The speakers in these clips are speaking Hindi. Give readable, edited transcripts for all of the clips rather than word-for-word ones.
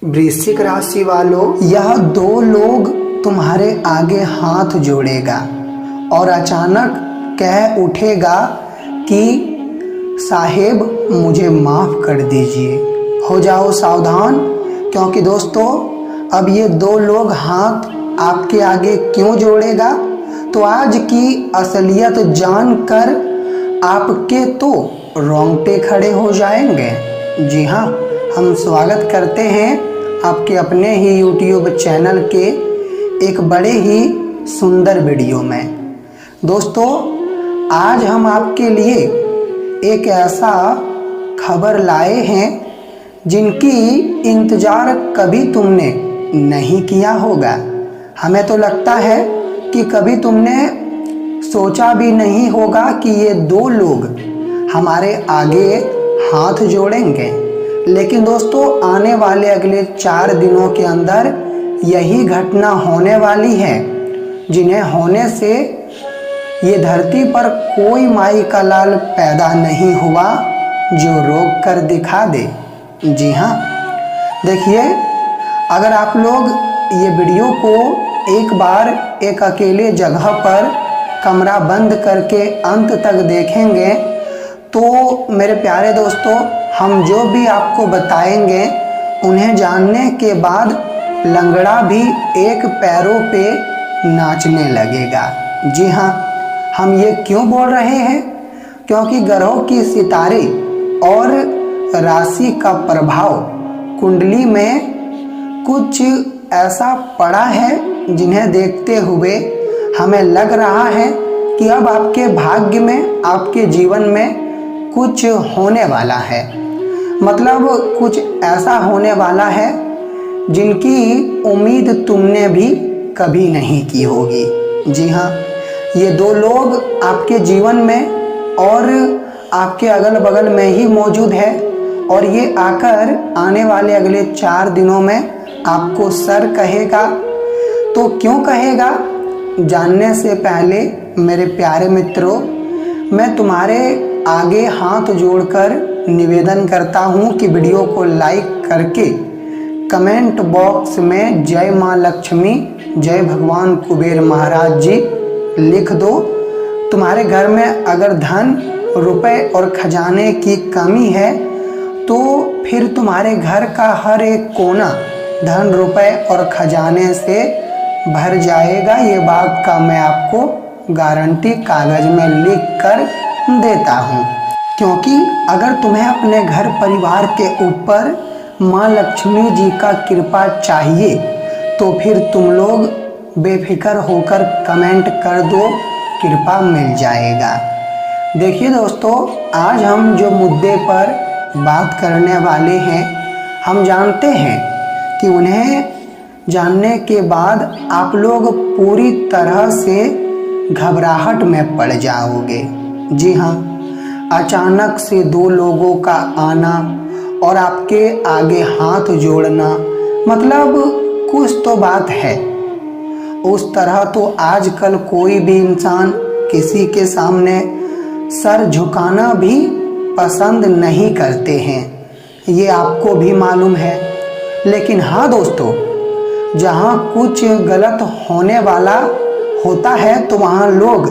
वृश्चिक राशि वालों, यह दो लोग तुम्हारे आगे हाथ जोड़ेगा और अचानक कह उठेगा कि साहेब मुझे माफ़ कर दीजिए। हो जाओ सावधान, क्योंकि दोस्तों अब ये दो लोग हाथ आपके आगे क्यों जोड़ेगा, तो आज की असलियत जानकर आपके तो रोंगटे खड़े हो जाएंगे। जी हाँ, हम स्वागत करते हैं आपके अपने ही YouTube चैनल के एक बड़े ही सुंदर वीडियो में। दोस्तों आज हम आपके लिए एक ऐसा खबर लाए हैं जिनकी इंतज़ार कभी तुमने नहीं किया होगा। हमें तो लगता है कि कभी तुमने सोचा भी नहीं होगा कि ये दो लोग हमारे आगे हाथ जोड़ेंगे, लेकिन दोस्तों आने वाले अगले 4 दिनों के अंदर यही घटना होने वाली है, जिन्हें होने से ये धरती पर कोई माई का लाल पैदा नहीं हुआ जो रोक कर दिखा दे। जी हाँ, देखिए, अगर आप लोग ये वीडियो को एक बार एक अकेले जगह पर कमरा बंद करके अंत तक देखेंगे तो मेरे प्यारे दोस्तों, हम जो भी आपको बताएंगे उन्हें जानने के बाद लंगड़ा भी एक पैरों पे नाचने लगेगा। जी हाँ, हम ये क्यों बोल रहे हैं, क्योंकि ग्रहों की सितारे और राशि का प्रभाव कुंडली में कुछ ऐसा पड़ा है जिन्हें देखते हुए हमें लग रहा है कि अब आपके भाग्य में, आपके जीवन में कुछ होने वाला है। मतलब कुछ ऐसा होने वाला है जिनकी उम्मीद तुमने भी कभी नहीं की होगी। जी हाँ, ये दो लोग आपके जीवन में और आपके अगल बगल में ही मौजूद है और ये आकर आने वाले अगले 4 दिनों में आपको सर कहेगा। तो क्यों कहेगा, जानने से पहले मेरे प्यारे मित्रों, मैं तुम्हारे आगे हाथ जोड़कर निवेदन करता हूँ कि वीडियो को लाइक करके कमेंट बॉक्स में जय माँ लक्ष्मी, जय भगवान कुबेर महाराज जी लिख दो। तुम्हारे घर में अगर धन, रुपए और खजाने की कमी है तो फिर तुम्हारे घर का हर एक कोना धन, रुपए और खजाने से भर जाएगा। ये बात का मैं आपको गारंटी कागज में लिख कर देता हूँ, क्योंकि अगर तुम्हें अपने घर परिवार के ऊपर माँ लक्ष्मी जी का कृपा चाहिए तो फिर तुम लोग बेफिक्र होकर कमेंट कर दो, कृपा मिल जाएगा। देखिए दोस्तों, आज हम जो मुद्दे पर बात करने वाले हैं, हम जानते हैं कि उन्हें जानने के बाद आप लोग पूरी तरह से घबराहट में पड़ जाओगे। जी हाँ, अचानक से दो लोगों का आना और आपके आगे हाथ जोड़ना, मतलब कुछ तो बात है। उस तरह तो आजकल कोई भी इंसान किसी के सामने सर झुकाना भी पसंद नहीं करते हैं, ये आपको भी मालूम है। लेकिन हाँ दोस्तों, जहाँ कुछ गलत होने वाला होता है तो वहाँ लोग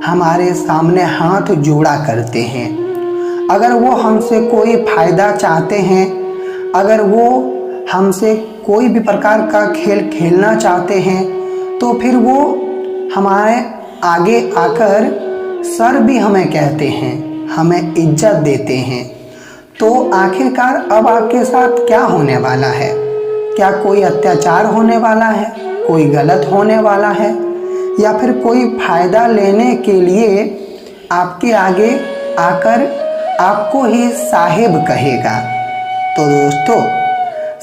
हमारे सामने हाथ जोड़ा करते हैं। अगर वो हमसे कोई फ़ायदा चाहते हैं, अगर वो हमसे कोई भी प्रकार का खेल खेलना चाहते हैं तो फिर वो हमारे आगे आकर सर भी हमें कहते हैं, हमें इज्जत देते हैं। तो आखिरकार अब आपके साथ क्या होने वाला है? क्या कोई अत्याचार होने वाला है, कोई गलत होने वाला है, या फिर कोई फ़ायदा लेने के लिए आपके आगे आकर आपको ही साहिब कहेगा? तो दोस्तों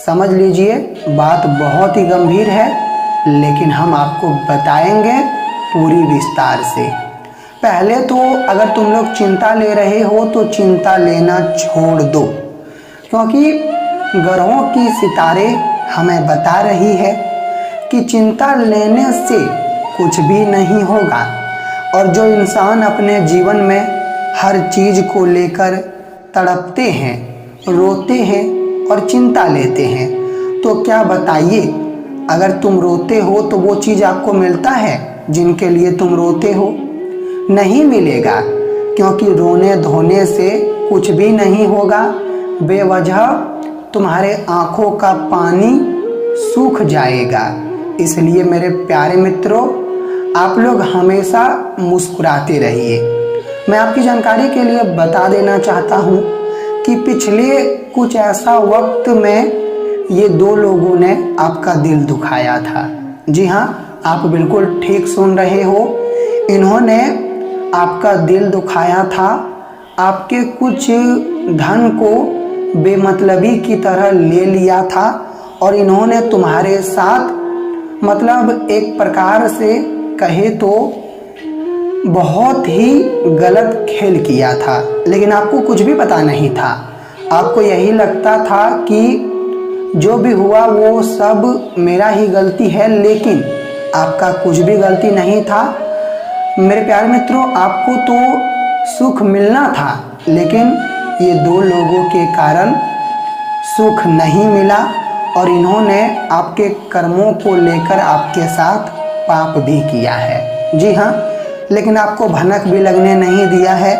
समझ लीजिए, बात बहुत ही गंभीर है, लेकिन हम आपको बताएंगे पूरी विस्तार से। पहले तो अगर तुम लोग चिंता ले रहे हो तो चिंता लेना छोड़ दो, क्योंकि ग्रहों की सितारे हमें बता रही है कि चिंता लेने से कुछ भी नहीं होगा। और जो इंसान अपने जीवन में हर चीज़ को लेकर तड़पते हैं, रोते हैं और चिंता लेते हैं, तो क्या बताइए, अगर तुम रोते हो तो वो चीज़ आपको मिलता है जिनके लिए तुम रोते हो? नहीं मिलेगा, क्योंकि रोने धोने से कुछ भी नहीं होगा। बेवजह तुम्हारे आंखों का पानी सूख जाएगा। इसलिए मेरे प्यारे मित्रों, आप लोग हमेशा मुस्कुराते रहिए। मैं आपकी जानकारी के लिए बता देना चाहता हूँ कि पिछले कुछ ऐसा वक्त में ये दो लोगों ने आपका दिल दुखाया था। जी हाँ, आप बिल्कुल ठीक सुन रहे हो। इन्होंने आपका दिल दुखाया था, आपके कुछ धन को बेमतलबी की तरह ले लिया था और इन्होंने तुम्हारे साथ मतलब एक प्रकार से कहे तो बहुत ही गलत खेल किया था। लेकिन आपको कुछ भी पता नहीं था। आपको यही लगता था कि जो भी हुआ वो सब मेरा ही गलती है, लेकिन आपका कुछ भी गलती नहीं था। मेरे प्यारे मित्रों, आपको तो सुख मिलना था, लेकिन ये दो लोगों के कारण सुख नहीं मिला और इन्होंने आपके कर्मों को लेकर आपके साथ पाप भी किया है। जी हाँ, लेकिन आपको भनक भी लगने नहीं दिया है,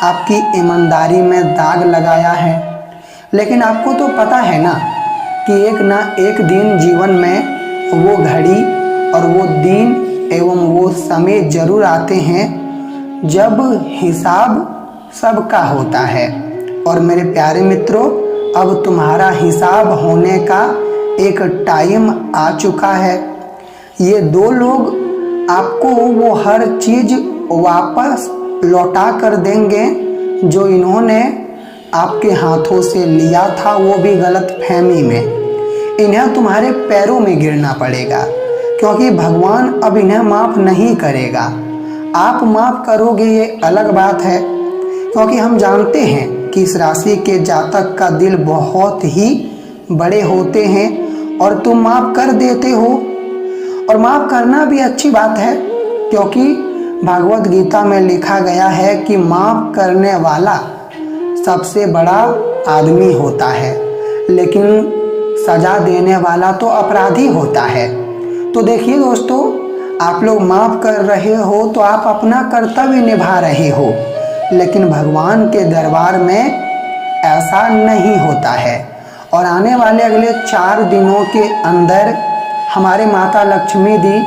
आपकी ईमानदारी में दाग लगाया है। लेकिन आपको तो पता है ना कि एक ना एक दिन जीवन में वो घड़ी और वो दिन एवं वो समय जरूर आते हैं जब हिसाब सबका होता है। और मेरे प्यारे मित्रों, अब तुम्हारा हिसाब होने का एक टाइम आ चुका है। ये दो लोग आपको वो हर चीज़ वापस लौटा कर देंगे जो इन्होंने आपके हाथों से लिया था, वो भी गलत फहमी में। इन्हें तुम्हारे पैरों में गिरना पड़ेगा, क्योंकि भगवान अब इन्हें माफ़ नहीं करेगा। आप माफ़ करोगे ये अलग बात है, क्योंकि हम जानते हैं कि इस राशि के जातक का दिल बहुत ही बड़े होते हैं और तुम माफ़ कर देते हो। और माफ़ करना भी अच्छी बात है, क्योंकि भागवत गीता में लिखा गया है कि माफ़ करने वाला सबसे बड़ा आदमी होता है, लेकिन सजा देने वाला तो अपराधी होता है। तो देखिए दोस्तों, आप लोग माफ़ कर रहे हो तो आप अपना कर्तव्य निभा रहे हो, लेकिन भगवान के दरबार में ऐसा नहीं होता है। और आने वाले अगले 4 दिनों के अंदर हमारे माता लक्ष्मी दी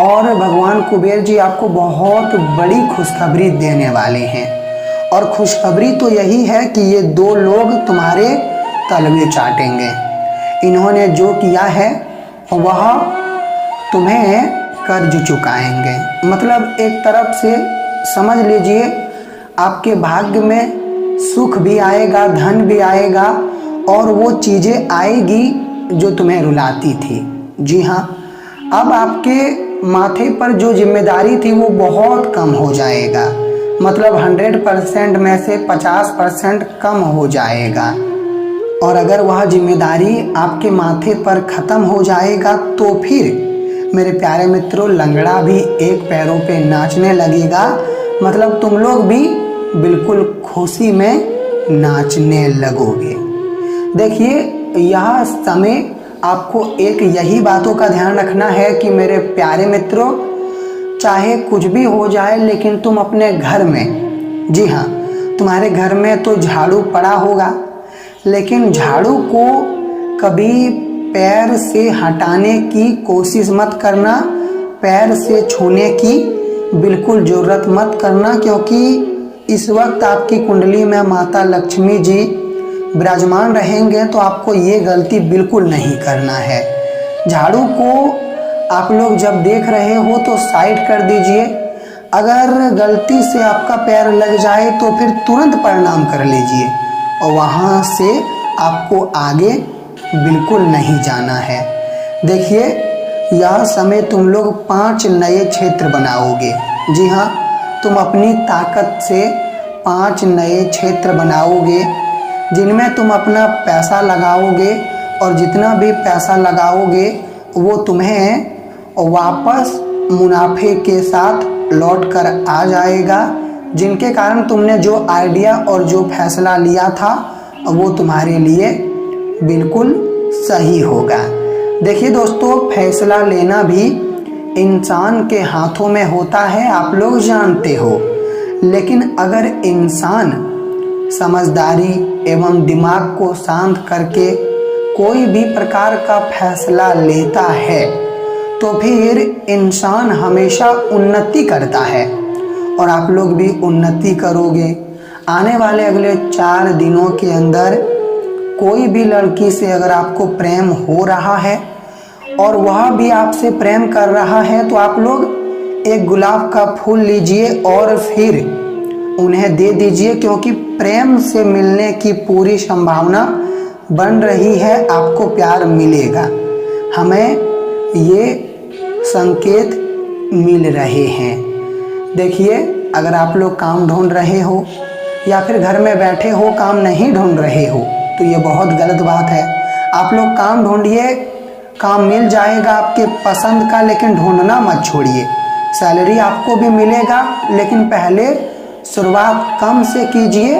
और भगवान कुबेर जी आपको बहुत बड़ी खुशखबरी देने वाले हैं। और खुशखबरी तो यही है कि ये दो लोग तुम्हारे तलवे चाटेंगे। इन्होंने जो किया है वह तुम्हें कर्ज चुकाएंगे। मतलब एक तरफ से समझ लीजिए, आपके भाग्य में सुख भी आएगा, धन भी आएगा और वो चीज़ें आएगी जो तुम्हें रुलाती थी। जी हाँ, अब आपके माथे पर जो जिम्मेदारी थी वो बहुत कम हो जाएगा। मतलब 100% में से 50% कम हो जाएगा। और अगर वह जिम्मेदारी आपके माथे पर ख़त्म हो जाएगा तो फिर मेरे प्यारे मित्रों, लंगड़ा भी एक पैरों पे नाचने लगेगा। मतलब तुम लोग भी बिल्कुल खुशी में नाचने लगोगे। देखिए, यह समय आपको एक यही बातों का ध्यान रखना है कि मेरे प्यारे मित्रों, चाहे कुछ भी हो जाए, लेकिन तुम अपने घर में, जी हाँ, तुम्हारे घर में तो झाड़ू पड़ा होगा, लेकिन झाड़ू को कभी पैर से हटाने की कोशिश मत करना, पैर से छूने की बिल्कुल ज़रूरत मत करना, क्योंकि इस वक्त आपकी कुंडली में माता लक्ष्मी जी विराजमान रहेंगे। तो आपको ये गलती बिल्कुल नहीं करना है। झाड़ू को आप लोग जब देख रहे हो तो साइड कर दीजिए। अगर गलती से आपका पैर लग जाए तो फिर तुरंत प्रणाम कर लीजिए और वहाँ से आपको आगे बिल्कुल नहीं जाना है। देखिए, यह समय तुम लोग 5 नए क्षेत्र बनाओगे। जी हाँ, तुम अपनी ताकत से 5 नए क्षेत्र बनाओगे, जिनमें तुम अपना पैसा लगाओगे और जितना भी पैसा लगाओगे वो तुम्हें वापस मुनाफे के साथ लौट कर आ जाएगा, जिनके कारण तुमने जो आइडिया और जो फैसला लिया था वो तुम्हारे लिए बिल्कुल सही होगा। देखिए दोस्तों, फैसला लेना भी इंसान के हाथों में होता है, आप लोग जानते हो। लेकिन अगर इंसान समझदारी एवं दिमाग को शांत करके कोई भी प्रकार का फैसला लेता है तो फिर इंसान हमेशा उन्नति करता है और आप लोग भी उन्नति करोगे। आने वाले अगले 4 दिनों के अंदर कोई भी लड़की से अगर आपको प्रेम हो रहा है और वह भी आपसे प्रेम कर रहा है तो आप लोग एक गुलाब का फूल लीजिए और फिर उन्हें दे दीजिए, क्योंकि प्रेम से मिलने की पूरी संभावना बन रही है, आपको प्यार मिलेगा। हमें ये संकेत मिल रहे हैं। देखिए, अगर आप लोग काम ढूंढ रहे हो या फिर घर में बैठे हो काम नहीं ढूंढ रहे हो तो ये बहुत गलत बात है। आप लोग काम ढूंढिए, काम मिल जाएगा आपके पसंद का, लेकिन ढूंढना मत छोड़िए। सैलरी आपको भी मिलेगा, लेकिन पहले शुरुआत कम से कीजिए,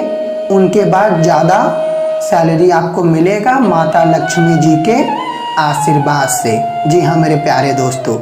उनके बाद ज़्यादा सैलरी आपको मिलेगा माता लक्ष्मी जी के आशीर्वाद से। जी हाँ मेरे प्यारे दोस्तों।